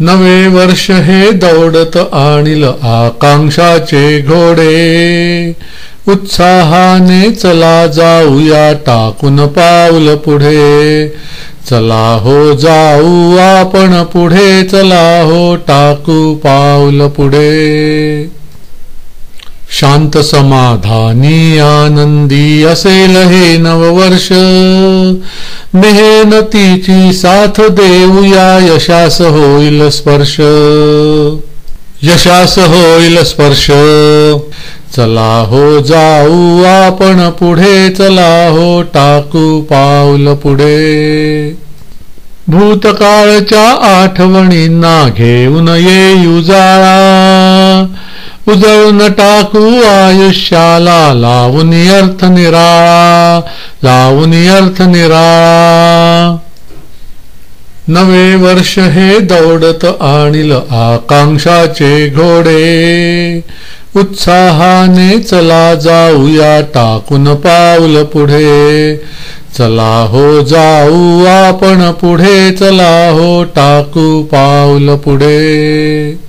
नवे वर्ष हे दौडत आणील आकांक्षाचे घोडे, उत्साहाने चला जाऊया टाकून पाऊल पुढे, चला हो जाऊ आपण पुढे, चला हो टाकू पाऊल पुढे। शांत समाधानी आनंदी असेल हे नववर्ष, मेहनतीची साथ देऊया यशास होईल स्पर्श, यशास होईल स्पर्श। चला हो जाऊ आपण पुढे, चला हो टाकू पाऊल पुढे। भूतकाळच्या आठवणींना घेऊन येऊ जाळा, उजळून टाकू आयुष्याला लावून अर्थ निराळा, लावून अर्थ निराळा। नवे वर्ष हे दौडत आणील आकांक्षाचे घोडे, उत्साहाने चला जाऊया टाकून पाऊल पुढे, चला हो जाऊ आपण पुढे, चला हो टाकू पाऊल पुढे।